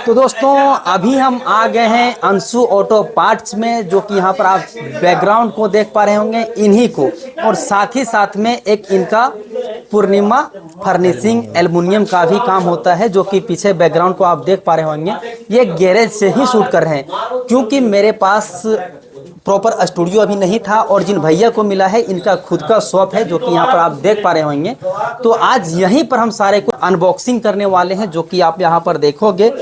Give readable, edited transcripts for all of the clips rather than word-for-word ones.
तो दोस्तों अभी हम आ गए हैं अंशु ऑटो पार्ट्स में, जो कि यहाँ पर आप बैकग्राउंड को देख पा रहे होंगे इन्हीं को, और साथ ही साथ में एक इनका पूर्णिमा फर्निशिंग एल्युमिनियम का भी काम होता है, जो कि पीछे बैकग्राउंड को आप देख पा रहे होंगे। ये गैरेज से ही शूट कर रहे हैं, क्योंकि मेरे पास प्रॉपर स्टूडियो अभी नहीं था, और जिन भैया को मिला है इनका खुद का शॉप है, जो कि यहाँ पर आप देख पा रहे होंगे। तो आज यहीं पर हम सारे को अनबॉक्सिंग करने वाले हैं, जो कि आप यहाँ पर देखोगे।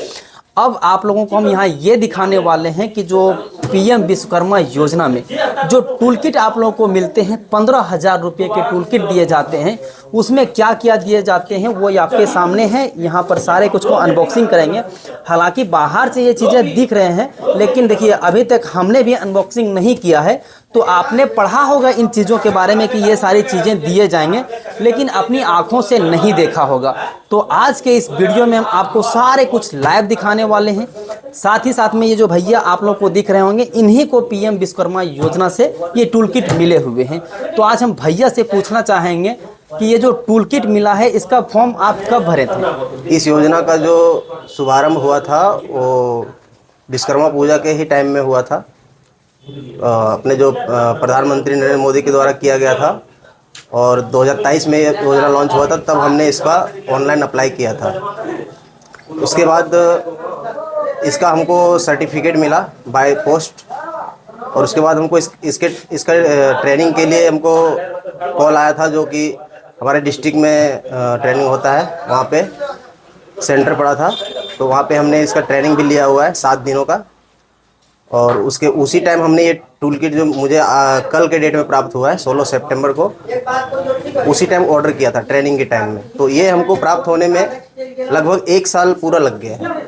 अब आप लोगों को हम यहाँ ये दिखाने वाले हैं कि जो पीएम विश्वकर्मा योजना में जो टूल किट आप लोगों को मिलते हैं, 15,000 रुपये के टूल किट दिए जाते हैं, उसमें क्या क्या दिए जाते हैं वो आपके सामने है। यहाँ पर सारे कुछ को अनबॉक्सिंग करेंगे। हालांकि बाहर से ये चीज़ें दिख रहे हैं, लेकिन देखिए अभी तक हमने भी अनबॉक्सिंग नहीं किया है। तो आपने पढ़ा होगा इन चीज़ों के बारे में कि ये सारी चीज़ें दिए जाएंगे, लेकिन अपनी आंखों से नहीं देखा होगा। तो आज के इस वीडियो में हम आपको सारे कुछ लाइव दिखाने वाले हैं। साथ ही साथ में ये जो भैया आप लोग को दिख रहे होंगे, इन्हीं को पीएम विश्वकर्मा योजना से ये टूल किट मिले हुए हैं। तो आज हम भैया से पूछना चाहेंगे कि ये जो टूल किट मिला है, इसका फॉर्म आप कब भरे थे? इस योजना का जो शुभारंभ हुआ था वो विश्वकर्मा पूजा के ही टाइम में हुआ था। अपने जो प्रधानमंत्री नरेंद्र मोदी के द्वारा किया गया था, और 2023 में ये योजना लॉन्च हुआ था, तब हमने इसका ऑनलाइन अप्लाई किया था। उसके बाद इसका हमको सर्टिफिकेट मिला बाय पोस्ट, और उसके बाद हमको इसका ट्रेनिंग के लिए हमको कॉल आया था, जो कि हमारे डिस्ट्रिक्ट में ट्रेनिंग होता है, वहाँ पे सेंटर पड़ा था। तो वहाँ पे हमने इसका ट्रेनिंग भी लिया हुआ है 7 दिनों का। और उसी टाइम हमने ये टूल किट जो मुझे कल के डेट में प्राप्त हुआ है 16 सितंबर को, उसी टाइम ऑर्डर किया था ट्रेनिंग के टाइम में। तो ये हमको प्राप्त होने में लगभग 1 साल पूरा लग गया है।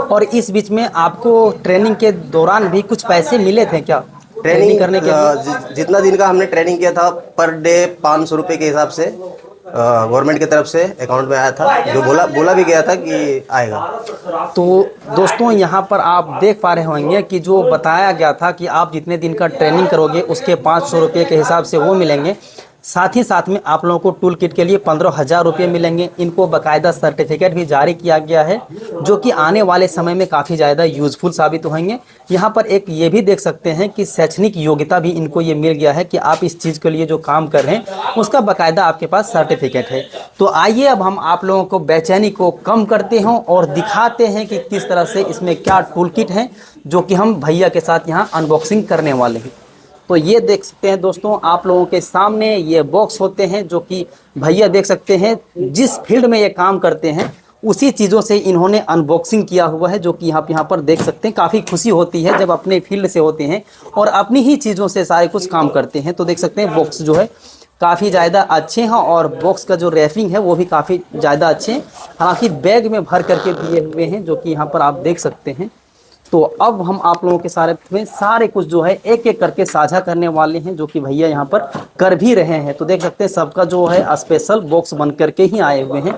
और इस बीच में आपको ट्रेनिंग के दौरान भी कुछ पैसे मिले थे क्या? ट्रेनिंग करने के जितना दिन का हमने ट्रेनिंग किया था, पर डे 500 रुपये के हिसाब से गवर्नमेंट की तरफ से अकाउंट में आया था, जो बोला भी गया था कि आएगा। तो दोस्तों यहाँ पर आप देख पा रहे होंगे कि जो बताया गया था कि आप जितने दिन का ट्रेनिंग करोगे उसके 500 रुपये के हिसाब से वो मिलेंगे। साथ ही साथ में आप लोगों को टूल किट के लिए 15,000 रुपये मिलेंगे। इनको बाकायदा सर्टिफिकेट भी जारी किया गया है, जो कि आने वाले समय में काफ़ी ज़्यादा यूज़फुल साबित होंगे। यहाँ पर एक ये भी देख सकते हैं कि शैक्षणिक योग्यता भी इनको ये मिल गया है कि आप इस चीज़ के लिए जो काम कर रहे हैं उसका बाकायदा आपके पास सर्टिफिकेट है। तो आइए अब हम आप लोगों को बेचैनी को कम करते हैं और दिखाते हैं कि किस तरह से इसमें क्या टूल किट है, जो कि हम भैया के साथ यहाँ अनबॉक्सिंग करने वाले हैं। तो ये देख सकते हैं दोस्तों आप लोगों के सामने ये बॉक्स होते हैं, जो कि भैया देख सकते हैं जिस फील्ड में ये काम करते हैं उसी चीज़ों से इन्होंने अनबॉक्सिंग किया हुआ है, जो कि आप यहाँ पर देख सकते हैं। काफ़ी खुशी होती है जब अपने फील्ड से होते हैं और अपनी ही चीज़ों से सारे कुछ काम करते हैं। तो देख सकते हैं बॉक्स जो है काफ़ी ज़्यादा अच्छे हैं, और बॉक्स का जो रैपिंग है वो भी काफ़ी ज़्यादा अच्छे हैं। हालांकि बैग में भर करके दिए हुए हैं, जो कि यहाँ पर आप देख सकते हैं। तो अब हम आप लोगों के सारे कुछ जो है एक एक करके साझा करने वाले हैं, जो कि भैया यहाँ पर कर भी रहे हैं। तो देख सकते हैं सबका जो है स्पेशल बॉक्स बन करके ही आए हुए हैं।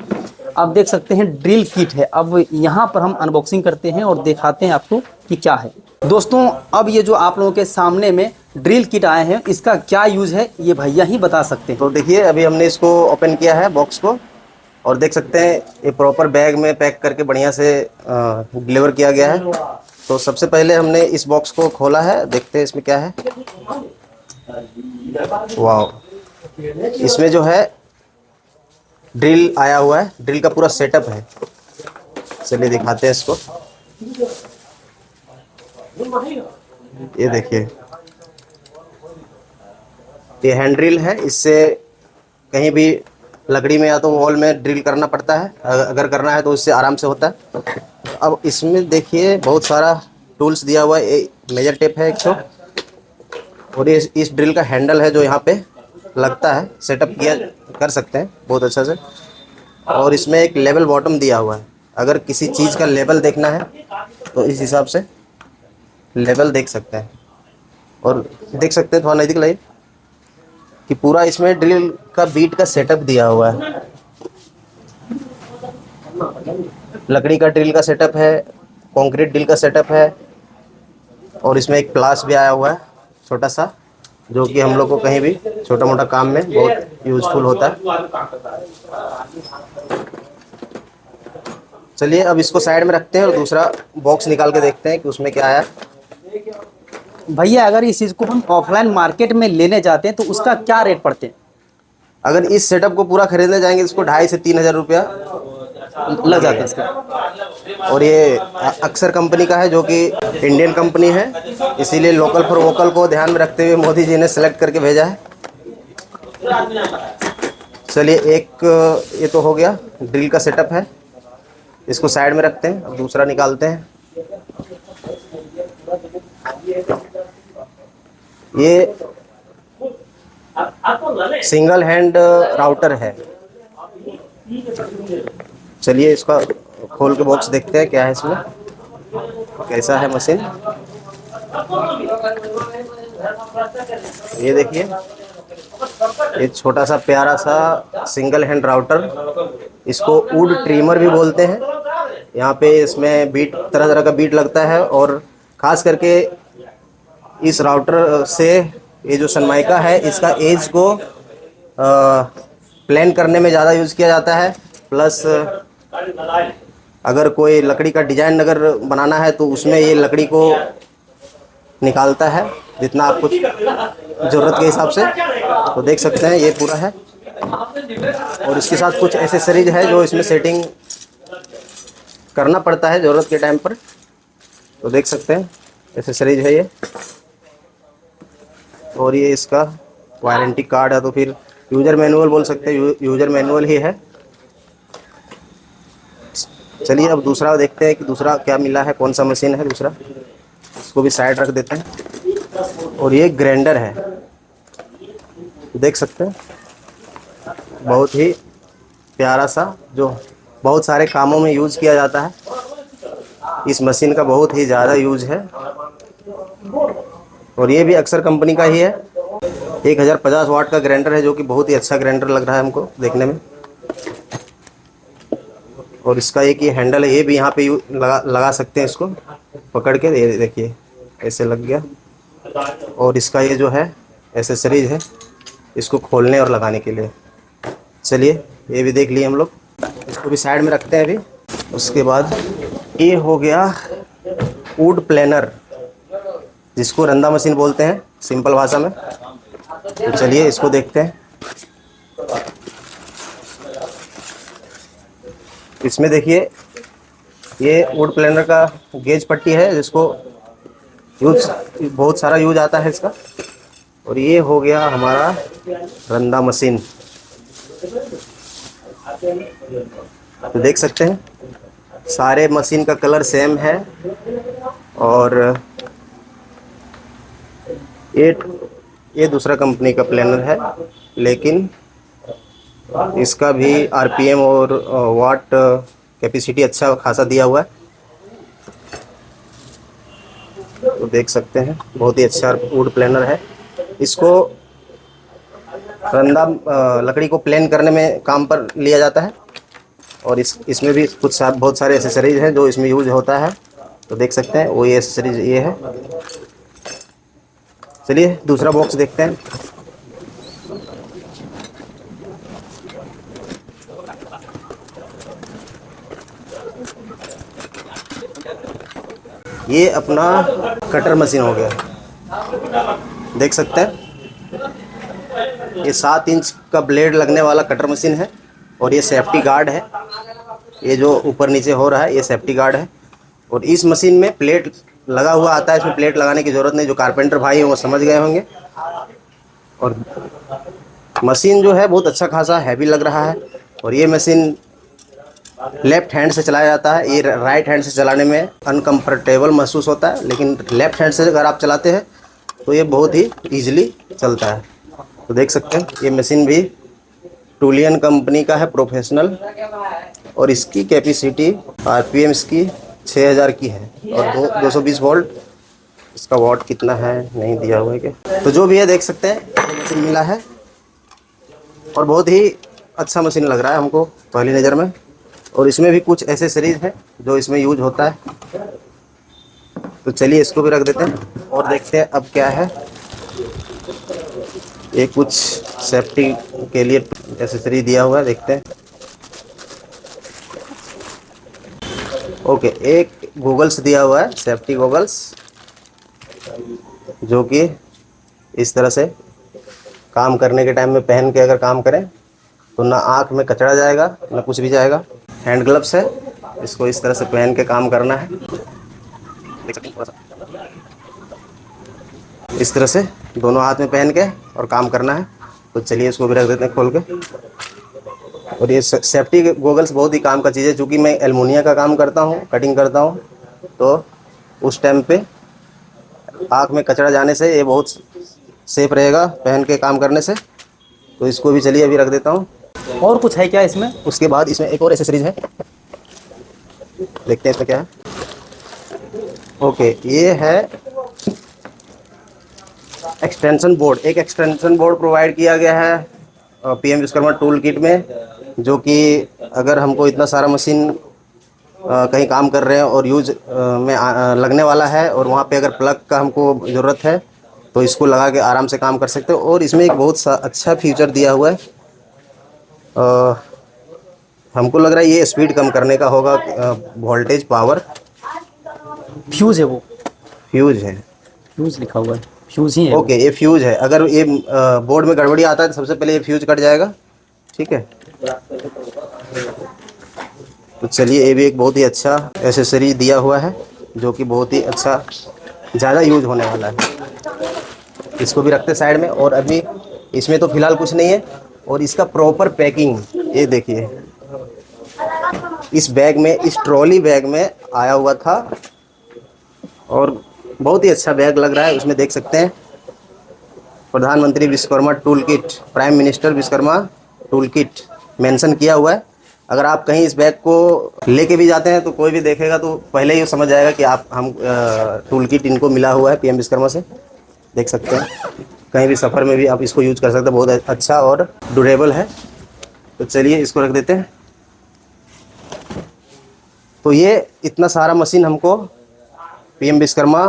अब देख सकते हैं ड्रिल किट है। अब यहाँ पर हम अनबॉक्सिंग करते हैं और दिखाते हैं आपको कि क्या है। दोस्तों अब ये जो आप लोगों के सामने में ड्रिल किट आए हैं, इसका क्या यूज़ है ये भैया ही बता सकते हैं। तो देखिए अभी हमने इसको ओपन किया है बॉक्स को, और देख सकते हैं ये प्रॉपर बैग में पैक करके बढ़िया से डिलीवर किया गया है। तो सबसे पहले हमने इस बॉक्स को खोला है, देखते हैं इसमें क्या है। वाह, इसमें जो है ड्रिल आया हुआ है, ड्रिल का पूरा सेटअप है। चलिए दिखाते हैं इसको। ये देखिए, ये हैंड ड्रिल है। इससे कहीं भी लकड़ी में या तो वॉल में ड्रिल करना पड़ता है, अगर करना है तो इससे आराम से होता है। अब इसमें देखिए बहुत सारा टूल्स दिया हुआ है। मेजर टेप है 100, और ये इस ड्रिल का हैंडल है जो यहाँ पे लगता है, सेटअप किया कर सकते हैं बहुत अच्छा से। और इसमें एक लेवल बॉटम दिया हुआ है, अगर किसी चीज़ का लेवल देखना है तो इस हिसाब से लेवल देख सकते हैं। और देख सकते हैं, थोड़ा नज़दीक लाइए, कि पूरा इसमें ड्रिल का बीट का सेटअप दिया हुआ है। लकड़ी का ड्रिल का सेटअप है, कंक्रीट ड्रिल का सेटअप है, और इसमें एक प्लास भी आया हुआ है छोटा सा, जो कि हम लोग को कहीं भी छोटा मोटा काम में बहुत यूजफुल होता है। चलिए अब इसको साइड में रखते हैं और दूसरा बॉक्स निकाल के देखते हैं कि उसमें क्या आया। भैया अगर इस चीज़ को हम ऑफलाइन मार्केट में लेने जाते हैं तो उसका क्या रेट पड़ते हैं? अगर इस सेटअप को पूरा खरीदने जाएंगे तो इसको 2,500 से 3,000 रुपया लग जाते हैं इसका। और ये अक्सर कंपनी का है जो कि इंडियन कंपनी है, इसीलिए लोकल फॉर वोकल को ध्यान में रखते हुए मोदी जी ने सेलेक्ट करके भेजा है। चलिए एक ये तो हो गया, ड्रिल का सेटअप है, इसको साइड में रखते हैं। अब दूसरा निकालते हैं। ये सिंगल हैंड राउटर है। चलिए इसका खोल के बॉक्स देखते हैं क्या है इसमें, कैसा है मशीन। ये देखिए, ये छोटा सा प्यारा सा सिंगल हैंड राउटर, इसको वुड ट्रिमर भी बोलते हैं। यहाँ पे इसमें बीट, तरह तरह का बीट लगता है और ख़ास करके इस राउटर से ये जो सनमाइका है इसका एज को प्लान करने में ज़्यादा यूज़ किया जाता है। प्लस अगर कोई लकड़ी का डिज़ाइन अगर बनाना है तो उसमें ये लकड़ी को निकालता है जितना आपको ज़रूरत के हिसाब से। तो देख सकते हैं ये पूरा है और इसके साथ कुछ एसेसरीज है जो इसमें सेटिंग करना पड़ता है ज़रूरत के टाइम पर। तो देख सकते हैं एसेसरीज है ये, और ये इसका वारंटी कार्ड है, तो फिर यूज़र मैनुअल बोल सकते हैं, यूज़र मैनुअल ही है। चलिए अब दूसरा देखते हैं कि दूसरा क्या मिला है, कौन सा मशीन है दूसरा। इसको भी साइड रख देते हैं। और ये ग्राइंडर है, देख सकते हैं, बहुत ही प्यारा सा, जो बहुत सारे कामों में यूज़ किया जाता है। इस मशीन का बहुत ही ज़्यादा यूज़ है और ये भी अक्सर कंपनी का ही है। 1050 वाट का ग्राइंडर है जो कि बहुत ही अच्छा ग्राइंडर लग रहा है हमको देखने में। और इसका एक ये हैंडल है, ये भी यहाँ पे लगा सकते हैं, इसको पकड़ के, ये देखिए ऐसे लग गया। और इसका ये जो है एसेसरीज है इसको खोलने और लगाने के लिए। चलिए ये भी देख लिए हम लोग, इसको भी साइड में रखते हैं अभी। उसके बाद ये हो गया वुड प्लानर, जिसको रंदा मशीन बोलते हैं सिंपल भाषा में। तो चलिए इसको देखते हैं। इसमें देखिए ये वुड प्लानर का गेज पट्टी है जिसको यूज बहुत सारा यूज आता है इसका। और ये हो गया हमारा रंदा मशीन। तो देख सकते हैं सारे मशीन का कलर सेम है और ये दूसरा कंपनी का प्लानर है, लेकिन इसका भी आरपीएम और वाट कैपेसिटी अच्छा खासा दिया हुआ है। तो देख सकते हैं बहुत ही अच्छा वुड प्लानर है। इसको रंदा लकड़ी को प्लेन करने में काम पर लिया जाता है और इसमें भी बहुत सारे एसेसरीज हैं जो इसमें यूज होता है। तो देख सकते हैं वो ये एसेसरीज ये है। चलिए दूसरा बॉक्स देखते हैं। ये अपना कटर मशीन हो गया, देख सकते हैं ये 7 इंच का ब्लेड लगने वाला कटर मशीन है और ये सेफ्टी गार्ड है। ये जो ऊपर नीचे हो रहा है ये सेफ्टी गार्ड है। और इस मशीन में प्लेट लगा हुआ आता है, इसमें प्लेट लगाने की ज़रूरत नहीं, जो कारपेंटर भाई हैं वो समझ गए होंगे। और मशीन जो है बहुत अच्छा खासा हैवी लग रहा है। और ये मशीन लेफ्ट हैंड से चलाया जाता है, ये राइट हैंड से चलाने में अनकम्फर्टेबल महसूस होता है, लेकिन लेफ्ट हैंड से अगर आप चलाते हैं तो ये बहुत ही ईजिली चलता है। तो देख सकते हैं ये मशीन भी टूलियन कंपनी का है, प्रोफेशनल, और इसकी कैपेसिटी आरपीएम इसकी 6000 की है और 220 वोल्ट। इसका वाट कितना है नहीं दिया हुआ है क्या, तो जो भी है देख सकते हैं मशीन मिला है और बहुत ही अच्छा मशीन लग रहा है हमको पहली नज़र में। और इसमें भी कुछ एसेसरीज है जो इसमें यूज होता है। तो चलिए इसको भी रख देते हैं और देखते हैं अब क्या है। ये कुछ सेफ्टी के लिए एसेसरी दिया हुआ है, देखते हैं। ओके, एक गूगल्स दिया हुआ है, सेफ्टी गूगल्स, जो कि इस तरह से काम करने के टाइम में पहन के अगर काम करें तो ना आँख में कचरा जाएगा ना कुछ भी जाएगा। हैंड ग्लव्स है, इसको इस तरह से पहन के काम करना है, देख सकते हैं थोड़ा सा इस तरह से दोनों हाथ में पहन के और काम करना है। तो चलिए इसको भी रख देते हैं खोल के। और ये सेफ्टी गॉगल्स बहुत ही काम का चीज़ है, चूँकि मैं एल्युमिनियम का काम करता हूँ, कटिंग करता हूँ, तो उस टाइम पे आँख में कचरा जाने से ये बहुत सेफ रहेगा पहन के काम करने से। तो इसको भी चलिए अभी रख देता हूँ। और कुछ है क्या इसमें? उसके बाद इसमें एक और एसेसरीज है, देखते हैं इसमें क्या है। ओके, ये है एक्सटेंशन बोर्ड। एक एक्सटेंशन बोर्ड प्रोवाइड किया गया है पीएम विश्वकर्मा टूल किट में, जो कि अगर हमको इतना सारा मशीन कहीं काम कर रहे हैं और यूज में लगने वाला है और वहाँ पे अगर प्लग का हमको ज़रूरत है तो इसको लगा के आराम से काम कर सकते हो। और इसमें एक बहुत अच्छा फीचर दिया हुआ है, हमको लग रहा है ये स्पीड कम करने का होगा, वोल्टेज पावर फ्यूज़ है वो, फ्यूज है, फ्यूज़ लिखा हुआ है, फ्यूज़ ही है। ओके, ये फ्यूज है। अगर ये बोर्ड में गड़बड़ी आता है तो सबसे पहले ये फ्यूज कट जाएगा, ठीक है। तो चलिए, ये भी एक बहुत ही अच्छा एसेसरी दिया हुआ है, जो कि बहुत ही अच्छा ज़्यादा यूज होने वाला है। इसको भी रखते साइड में। और अभी इसमें तो फिलहाल कुछ नहीं है। और इसका प्रॉपर पैकिंग ये देखिए, इस बैग में, इस ट्रॉली बैग में आया हुआ था और बहुत ही अच्छा बैग लग रहा है। उसमें देख सकते हैं प्रधानमंत्री Vishwakarma tool kit, prime minister Vishwakarma tool kit mention किया हुआ है। अगर आप कहीं इस बैग को लेके भी जाते हैं तो कोई भी देखेगा तो पहले ही समझ जाएगा कि हम टूल किट इनको मिला हुआ है पीएम विश्वकर्मा से। देख सकते हैं, कहीं भी सफ़र में भी आप इसको यूज कर सकते हैं, बहुत अच्छा और ड्यूरेबल है। तो चलिए इसको रख देते हैं। तो ये इतना सारा मशीन हमको पीएम विश्वकर्मा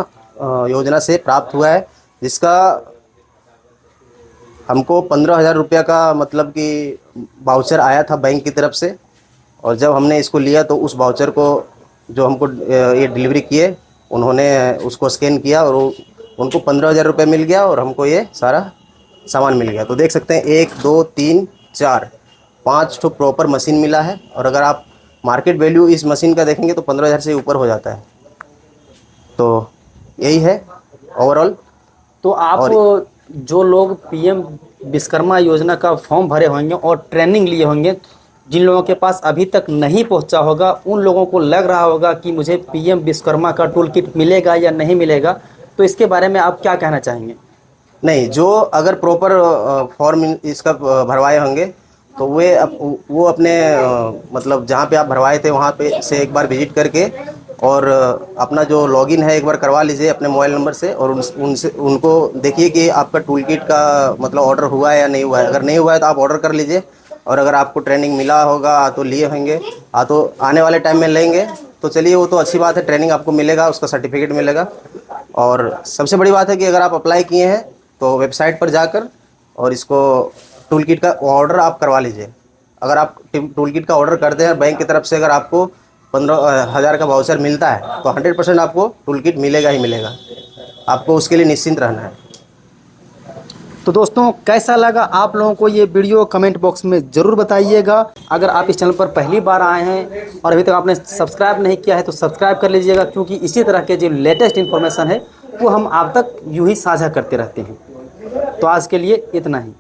योजना से प्राप्त हुआ है, जिसका हमको 15,000 रुपये का मतलब कि वाउचर आया था बैंक की तरफ से। और जब हमने इसको लिया तो उस वाउचर को जो हमको ये डिलीवरी किए, उन्होंने उसको स्कैन किया और उनको 15,000 रुपये मिल गया और हमको ये सारा सामान मिल गया। तो देख सकते हैं 1 2 3 4 5 ठो प्रॉपर मशीन मिला है। और अगर आप मार्केट वैल्यू इस मशीन का देखेंगे तो 15,000 से ऊपर हो जाता है। तो यही है ओवरऑल। तो आप जो लोग पीएम विश्वकर्मा योजना का फॉर्म भरे होंगे और ट्रेनिंग लिए होंगे, जिन लोगों के पास अभी तक नहीं पहुंचा होगा, उन लोगों को लग रहा होगा कि मुझे पीएम विश्वकर्मा का टूल किट मिलेगा या नहीं मिलेगा, तो इसके बारे में आप क्या कहना चाहेंगे? नहीं, जो अगर प्रॉपर फॉर्म इसका भरवाए होंगे तो वो अपने मतलब जहाँ पे आप भरवाए थे वहाँ पे से एक बार विजिट करके और अपना जो लॉगिन है एक बार करवा लीजिए अपने मोबाइल नंबर से। और उनसे उनको देखिए कि आपका टूल किट का मतलब ऑर्डर हुआ है या नहीं हुआ है। अगर नहीं हुआ है तो आप ऑर्डर कर लीजिए। और अगर आपको ट्रेनिंग मिला होगा तो लिए होंगे, तो आने वाले टाइम में लेंगे तो चलिए वो तो अच्छी बात है, ट्रेनिंग आपको मिलेगा, उसका सर्टिफिकेट मिलेगा। और सबसे बड़ी बात है कि अगर आप अप्लाई किए हैं तो वेबसाइट पर जाकर और इसको टूल किट का ऑर्डर आप करवा लीजिए। अगर आप टूल किट का ऑर्डर करते हैं बैंक की तरफ से, अगर आपको 15,000 का वाउचर मिलता है तो 100% आपको टूल किट मिलेगा ही मिलेगा। आपको उसके लिए निश्चिंत रहना है। तो दोस्तों, कैसा लगा आप लोगों को ये वीडियो, कमेंट बॉक्स में ज़रूर बताइएगा। अगर आप इस चैनल पर पहली बार आए हैं और अभी तक आपने सब्सक्राइब नहीं किया है तो सब्सक्राइब कर लीजिएगा, क्योंकि इसी तरह के जो लेटेस्ट इन्फॉर्मेशन है वो हम आप तक यूँ ही साझा करते रहते हैं। तो आज के लिए इतना ही।